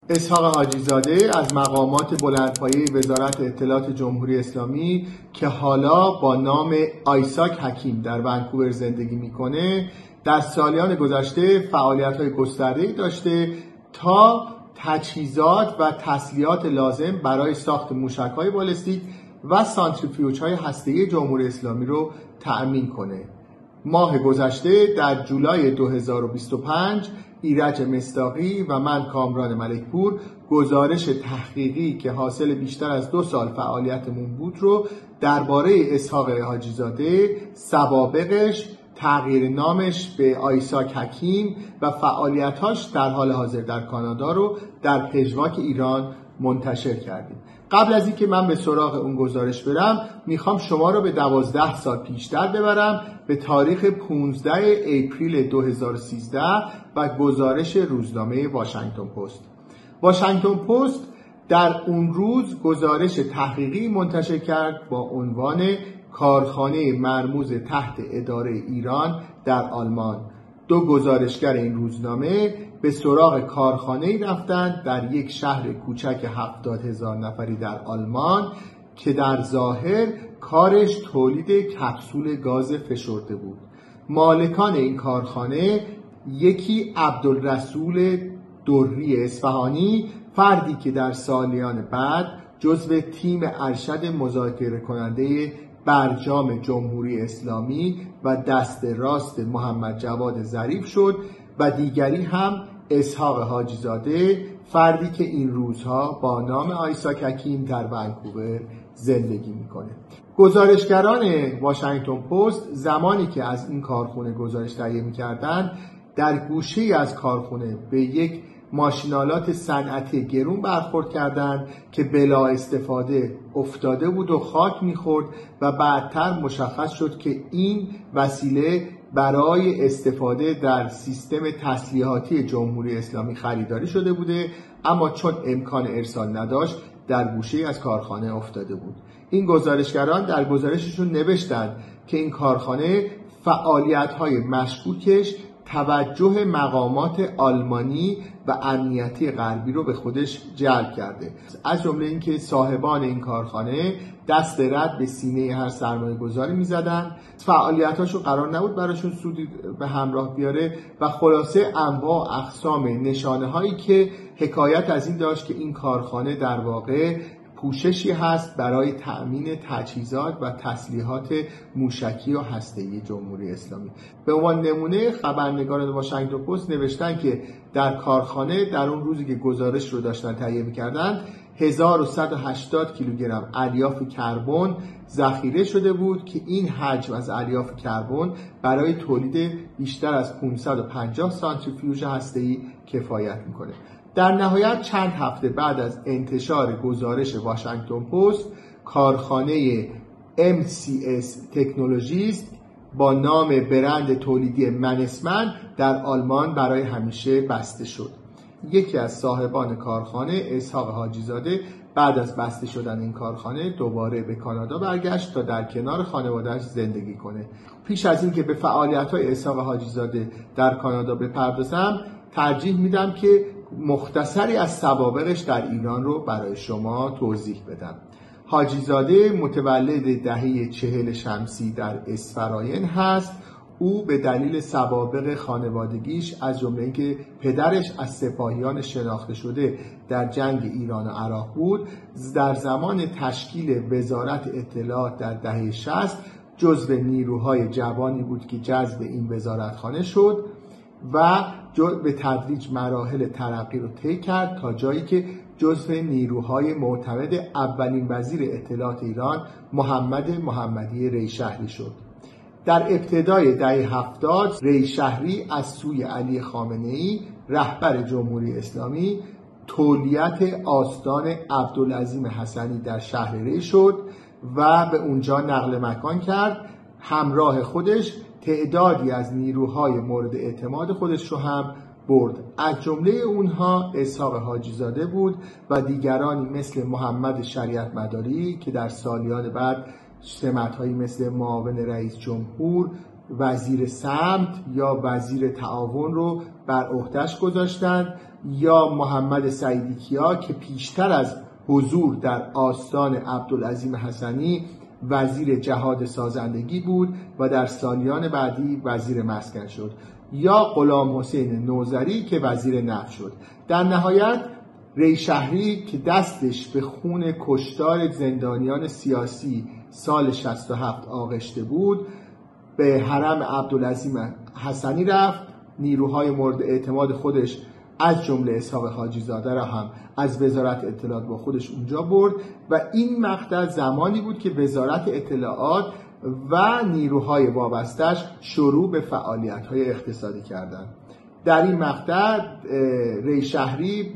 اسحاق حاجی‌زاده از مقامات بلندپایه وزارت اطلاعات جمهوری اسلامی که حالا با نام آیساک حکیم در ونکوور زندگی میکنه، در سالیان گذشته فعالیت‌های گسترده‌ای داشته تا تجهیزات و تسلیحات لازم برای ساخت موشک‌های بالستیک و سانتریفیوژهای هسته‌ای جمهوری اسلامی رو تأمین کنه. ماه گذشته در جولای 2025 ایرج مصداقی و من کامران ملکپور گزارش تحقیقی که حاصل بیشتر از 2 سال فعالیتمون بود رو درباره اسحاق حاجی‌زاده، سوابقش، تغییر نامش به آیساک حکیم و فعالیتاش در حال حاضر در کانادا رو در پژواک ایران منتشر کردیم. قبل از اینکه من به سراغ اون گزارش برم، میخوام شما رو به 12 سال پیشتر ببرم، به تاریخ 15 اپریل 2013 و گزارش روزنامه واشنگتن پست. واشنگتن پست در اون روز گزارش تحقیقی منتشر کرد با عنوان کارخانه مرموز تحت اداره ایران در آلمان. 2 گزارشگر این روزنامه به سراغ کارخانه‌ای رفتند در یک شهر کوچک 70,000 نفری در آلمان که در ظاهر کارش تولید کپسول گاز فشرده بود. مالکان این کارخانه یکی عبدالرسول دری اصفهانی، فردی که در سالیان بعد جزو تیم ارشد مذاکره کننده برجام جمهوری اسلامی و دست راست محمد جواد ظریف شد، و دیگری هم اسحاق حاجی‌زاده، فردی که این روزها با نام آیساک حکیم در ونکوور زندگی میکنه. گزارشگران واشنگتن پست زمانی که از این کارخونه گزارش تهیه میکردند، در گوشه‌ای از کارخونه به یک ماشینالات صنعتی گرون برخورد کردند که بلا استفاده افتاده بود و خاک میخورد و بعدتر مشخص شد که این وسیله برای استفاده در سیستم تسلیحاتی جمهوری اسلامی خریداری شده بوده، اما چون امکان ارسال نداشت در گوشه‌ای از کارخانه افتاده بود. این گزارشگران در گزارششون نوشتند که این کارخانه فعالیت‌های مشکوکش توجه مقامات آلمانی و امنیتی غربی رو به خودش جلب کرده، از جمله اینکه صاحبان این کارخانه دست رد به سینه هر سرمایه گذاری می زدن، فعالیتاشو قرار نبود براشون سودی به همراه بیاره و خلاصه انواع و اقسام نشانه هایی که حکایت از این داشت که این کارخانه در واقع پوششی هست برای تأمین تجهیزات و تسلیحات موشکی و هسته‌ای جمهوری اسلامی. به عنوان نمونه خبرنگاران واشنگتن پست نوشتن که در کارخانه در اون روزی که گزارش رو داشتن تهیه می‌کردن 1180 کیلوگرم الیاف کربن ذخیره شده بود که این حجم از الیاف کربن برای تولید بیشتر از 550 سانتریفیوژ هسته‌ای کفایت می‌کنه. در نهایت چند هفته بعد از انتشار گزارش واشنگتن پست، کارخانه MCS تکنولوژیز با نام برند تولیدی منسمن در آلمان برای همیشه بسته شد. یکی از صاحبان کارخانه اسحاق حاجی‌زاده بعد از بسته شدن این کارخانه دوباره به کانادا برگشت تا در کنار خانواده‌اش زندگی کنه. پیش از اینکه به فعالیت‌های اسحاق حاجی‌زاده در کانادا بپردازم، ترجیح میدم که مختصری از سوابقش در ایران رو برای شما توضیح بدم. حاجی‌زاده متولد دهه 40 شمسی در اسفراین هست. او به دلیل سوابق خانوادگیش از جمله اینکه پدرش از سپاهیان شناخته شده در جنگ ایران و عراق بود، در زمان تشکیل وزارت اطلاعات در دهه 60 جزو نیروهای جوانی بود که جذب این وزارتخانه شد و به تدریج مراحل ترقی رو طی کرد تا جایی که جزو نیروهای معتمد اولین وزیر اطلاعات ایران محمد محمدی ریشهری شد. در ابتدای دهه 70 ریشهری از سوی علی خامنه‌ای رهبر جمهوری اسلامی تولیت آستان عبدالعظیم حسنی در شهر ری شد و به اونجا نقل مکان کرد. همراه خودش تعدادی از نیروهای مورد اعتماد خودش رو هم برد. از جمله اونها اسحاق حاجی‌زاده بود و دیگرانی مثل محمد شریعت مداری که در سالیان بعد سمت‌هایی مثل معاون رئیس جمهور، وزیر سمت یا وزیر تعاون رو بر عهده‌اش گذاشتند یا محمد سعیدی کیا که پیشتر از حضور در آستان عبدالعظیم حسنی وزیر جهاد سازندگی بود و در سالیان بعدی وزیر مسکن شد، یا غلام حسین نوذری که وزیر نفت شد. در نهایت ری شهری که دستش به خون کشتار زندانیان سیاسی سال 67 آغشته بود، به حرم عبدالعظیم حسنی رفت. نیروهای مورد اعتماد خودش از جمله اسحاق حاجی زاده را هم از وزارت اطلاعات با خودش اونجا برد و این مقطع زمانی بود که وزارت اطلاعات و نیروهای وابستش شروع به فعالیت‌های اقتصادی کردند. در این مقطع ری شهری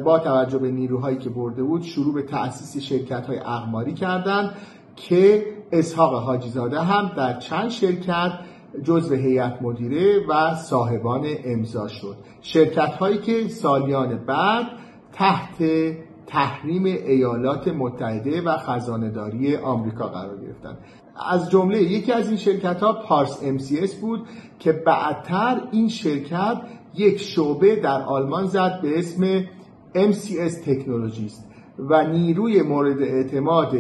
با توجه به نیروهایی که برده بود شروع به تأسیس شرکت‌های اقماری کردند که اسحاق حاجی زاده هم در چند شرکت جزو هیئت مدیره و صاحبان امضا شد. شرکت‌هایی که سالیان بعد تحت تحریم ایالات متحده و خزانه‌داری آمریکا قرار گرفتند. از جمله یکی از این شرکت‌ها پارس MCS بود که بعدتر این شرکت یک شعبه در آلمان زد به اسم MCS تکنولوژیست و نیروی مورد اعتماد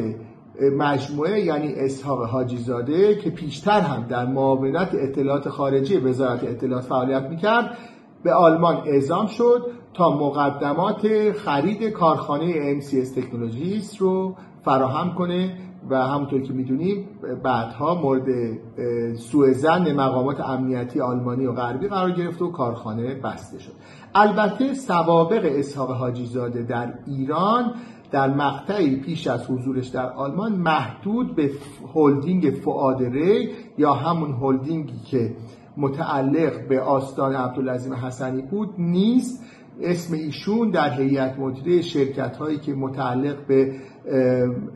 مجموعه یعنی اسحاق حاجی زاده که پیشتر هم در معاونت اطلاعات خارجی وزارت اطلاعات فعالیت میکرد به آلمان اعزام شد تا مقدمات خرید کارخانه MCS تکنولوژیست رو فراهم کنه و همونطور که میدونیم بعدها مورد سوء ظن مقامات امنیتی آلمانی و غربی قرار گرفت و کارخانه بسته شد. البته سوابق اسحاق حاجی زاده در ایران در مقطعی پیش از حضورش در آلمان محدود به هلدینگ فؤاد ری یا همون هلدینگی که متعلق به آستان عبدالعظیم حسنی بود نیست. اسم ایشون در هیئت مدیره شرکت‌هایی که متعلق به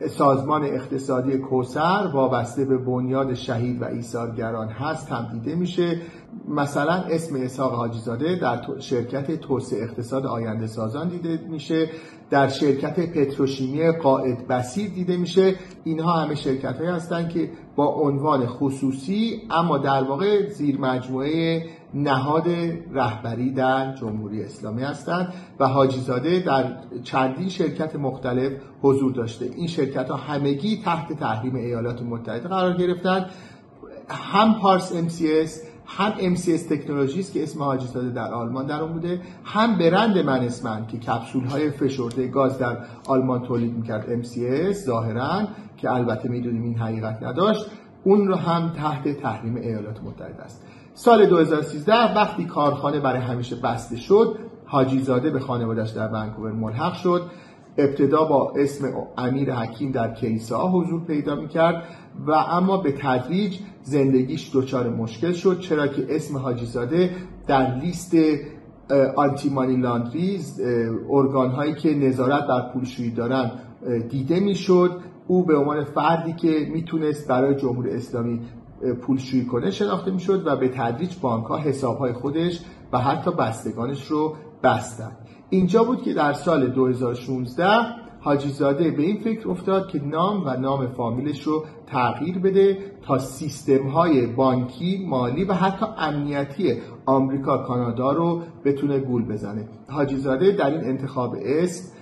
سازمان اقتصادی کوثر وابسته به بنیاد شهید و ایثارگران هست هم دیده میشه. مثلا اسم اسحاق حاجی زاده در شرکت توسعه اقتصاد آینده سازان دیده میشه، در شرکت پتروشیمی قائد بصیر دیده میشه. اینها همه شرکت‌هایی هستند که با عنوان خصوصی اما در واقع زیر مجموعه نهاد رهبری در جمهوری اسلامی هستند و حاجی زاده در چندین شرکت مختلف حضور داشته. این شرکت‌ها همگی تحت تحریم ایالات متحده قرار گرفتند. هم پارس MCS هم MCS تکنولوژیست که اسم حاجی زاده در آلمان در اون بوده، هم برند منسمن که کپسول‌های فشرده گاز در آلمان تولید می‌کرد MCS ظاهراً که البته می‌دونیم این حقیقت نداشت، اون رو هم تحت تحریم ایالات متحده است. سال 2013 وقتی کارخانه برای همیشه بسته شد، حاجی زاده به خانواده‌اش در ونکوور ملحق شد. ابتدا با اسم امیر حکیم در کلیسا حضور پیدا می‌کرد و اما به تدریج زندگیش دچار مشکل شد، چرا که اسم حاجی زاده در لیست آنتی مانی لاندریز، ارگان‌هایی که نظارت بر پولشویی دارن، دیده میشد. او به عنوان فردی که میتونست برای جمهوری اسلامی پولشویی کنه شناخته میشد و به تدریج بانک‌ها حساب‌های خودش و حتی بستگانش رو بستن. اینجا بود که در سال 2016 حاجی زاده به این فکر افتاد که نام و نام فامیلش رو تغییر بده تا سیستم‌های بانکی، مالی و حتی امنیتی آمریکا، کانادا رو بتونه گول بزنه. حاجی زاده در این انتخاب اسم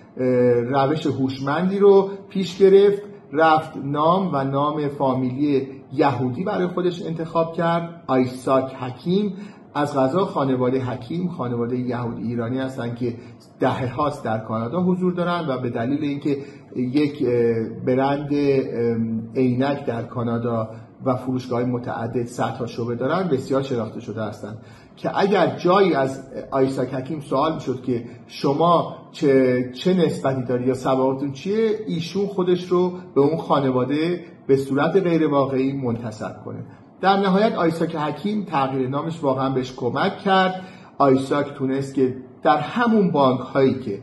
روش هوشمندی رو پیش گرفت، رفت نام و نام فامیلی یهودی برای خودش انتخاب کرد، آیساک حکیم. از قضا خانواده حکیم خانواده یهودی ایرانی هستند که دهه هاست در کانادا حضور دارن و به دلیل اینکه یک برند عینک در کانادا و فروشگاه متعدد صدها شعبه دارن بسیار شناخته شده هستند که اگر جایی از آیساک حکیم سوال میشد که شما چه نسبتی داری یا سوابقتون چیه، ایشون خودش رو به اون خانواده به صورت غیر واقعی منتسب کنه. در نهایت آیساک حکیم تغییر نامش واقعا بهش کمک کرد. آیساک تونست که در همون بانک هایی که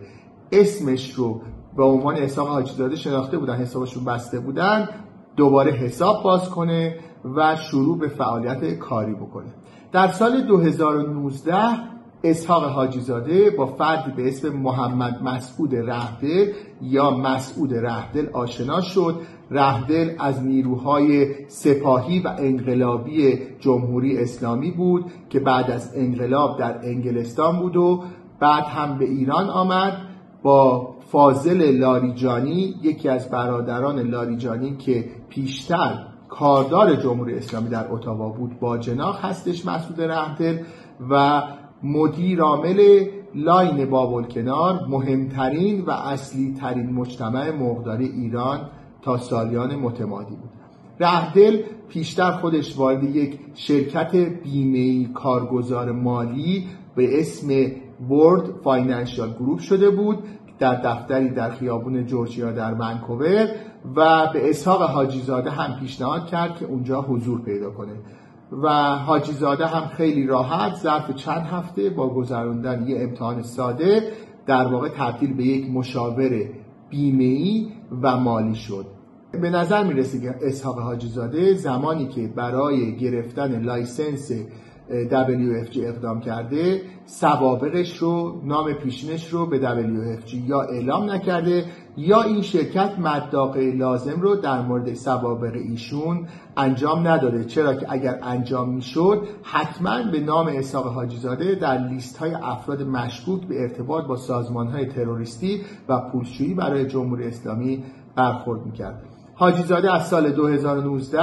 اسمش رو به عنوان اسحاق حاجی زاده شناخته بودن، حسابشون بسته بودن، دوباره حساب باز کنه و شروع به فعالیت کاری بکنه. در سال 2019 اسحاق حاجی زاده با فردی به اسم محمد مسعود رهدل یا مسعود رهدل آشنا شد. رهدل از نیروهای سپاهی و انقلابی جمهوری اسلامی بود که بعد از انقلاب در انگلستان بود و بعد هم به ایران آمد با فاضل لاریجانی، یکی از برادران لاریجانی که پیشتر کاردار جمهوری اسلامی در اتاوا بود، با جناح هستش مسعود رهدل، و مدیر عامل لاین باب‌الکنار، مهمترین و اصلی ترین مجتمع مرغداری ایران تا سالیان متمادی بود. رهدل پیشتر خودش وارد یک شرکت بیمه‌ای کارگزار مالی به اسم ورد فاینانشال گروپ شده بود در دفتری در خیابون جورجیا در ونکوور، و به اسحاق حاجی زاده هم پیشنهاد کرد که اونجا حضور پیدا کنه و حاجی زاده هم خیلی راحت ظرف چند هفته با گذراندن یه امتحان ساده در واقع تبدیل به یک مشاور بیمه‌ای و مالی شد. به نظر میرسه که اسحاق حاجی زاده زمانی که برای گرفتن لایسنس WFG اقدام کرده، سوابقش رو، نام پیشینش رو به WFG یا اعلام نکرده یا این شرکت مداقه لازم رو در مورد سوابق ایشون انجام نداده، چرا که اگر انجام میشد حتما به نام اسحاق حاجی زاده در لیست های افراد مشکوک به ارتباط با سازمان های تروریستی و پولشویی برای جمهوری اسلامی برخورد میکرد. حاجی زاده از سال 2019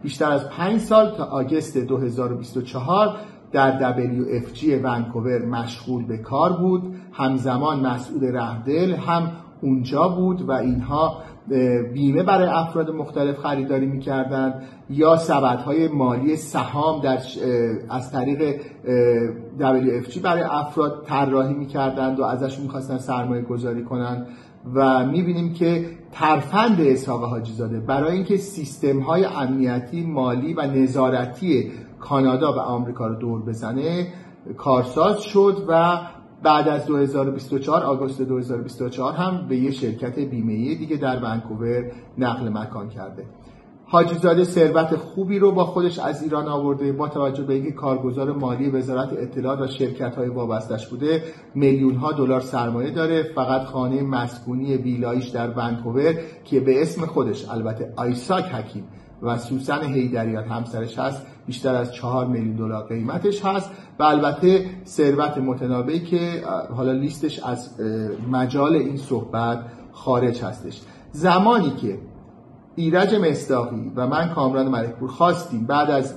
بیشتر از 5 سال تا آگوست 2024 در WFG ونکوور مشغول به کار بود. همزمان مسعود رهدل هم اونجا بود و اینها بیمه برای افراد مختلف خریداری می‌کردند یا سبدهای مالی سهام از طریق WFG برای افراد طراحی می‌کردند و ازشون می‌خواستن سرمایه گذاری کنند. و می‌بینیم که ترفند اسحاق حاجی زاده برای اینکه سیستم‌های امنیتی، مالی و نظارتی کانادا و آمریکا رو دور بزنه کارساز شد و بعد از 2024 آگوست 2024 هم به یه شرکت بیمه‌ای دیگه در ونکوور نقل مکان کرده. حاجی زاده ثروت خوبی رو با خودش از ایران آورده. با توجه به اینکه کارگزار مالی وزارت اطلاعات و شرکت‌های وابسته‌اش بوده، میلیون‌ها دلار سرمایه داره. فقط خانه مسکونی ویلایش در ونکوور که به اسم خودش، البته آیساک حکیم و سوسن حیدریان همسرش هست، بیشتر از 4 میلیون دلار قیمتش هست و البته ثروت متنوعی که حالا لیستش از مجال این صحبت خارج هستش. زمانی که ایرج مصداقی و من کامران ملکپور خواستیم بعد از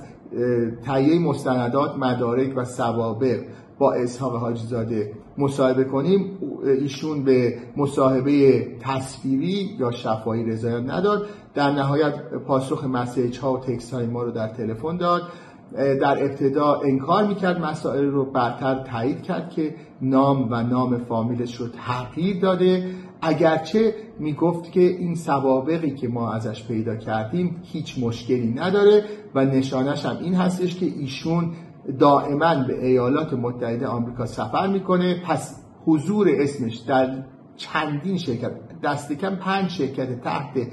تهیه مستندات، مدارک و سوابق با اسحاق حاجی زاده مصاحبه کنیم، ایشون به مصاحبه تصویری یا شفاهی رضایت نداد. در نهایت پاسخ مسیج ها و تکست های ما رو در تلفن داد. در ابتدا انکار میکرد مسائل رو، بعدتر تایید کرد که نام فامیلش رو تغییر داده، اگرچه میگفت که این سوابقی که ما ازش پیدا کردیم هیچ مشکلی نداره و نشانش هم این هستش که ایشون دائما به ایالات متحده آمریکا سفر میکنه. پس حضور اسمش در چندین شرکت، دست کم 5 شرکت تحت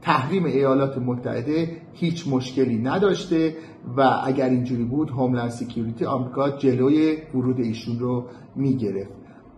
تحریم ایالات متحده هیچ مشکلی نداشته و اگر اینجوری بود هوملند سکیوریتی آمریکا جلوی ورود ایشون رو میگرفت.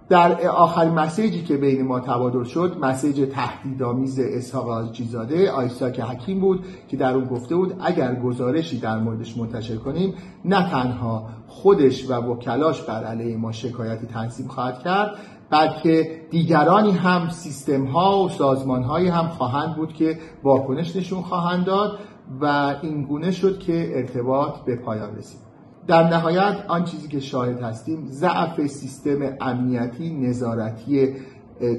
در آخرین مسیجی که بین ما تبادل شد، مسیج تهدیدآمیز اسحاق حاجی زاده آیساک حکیم بود که در اون گفته بود اگر گزارشی در موردش منتشر کنیم، نه تنها خودش و وکلاش بر علیه ما شکایتی تنظیم خواهد کرد، بلکه دیگرانی هم، سیستم ها و سازمان هایی هم خواهند بود که واکنش نشون خواهند داد و این گونه شد که ارتباط به پایان رسید. در نهایت آن چیزی که شاهد هستیم ضعف سیستم امنیتی نظارتی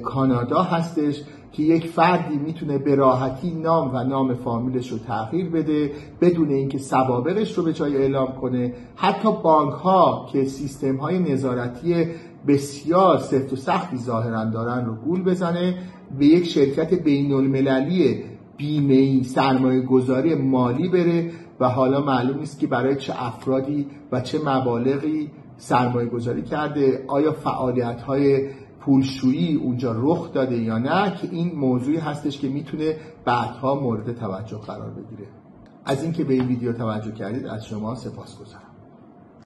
کانادا هستش که یک فردی میتونه به راحتی نام فامیلش رو تغییر بده بدون اینکه سوابقش رو به جای اعلام کنه. حتی بانک ها که سیستم های نظارتی بسیار سفت و سختی ظاهرا دارن رو گول بزنه، به یک شرکت بین المللی بیمه‌ای سرمایه گذاری مالی بره و حالا معلوم نیست که برای چه افرادی و چه مبالغی سرمایه گذاری کرده، آیا فعالیت های پولشویی اونجا رخ داده یا نه، که این موضوعی هستش که میتونه بعدها مورد توجه قرار بگیره. از اینکه به این ویدیو توجه کردید از شما سپاسگزارم.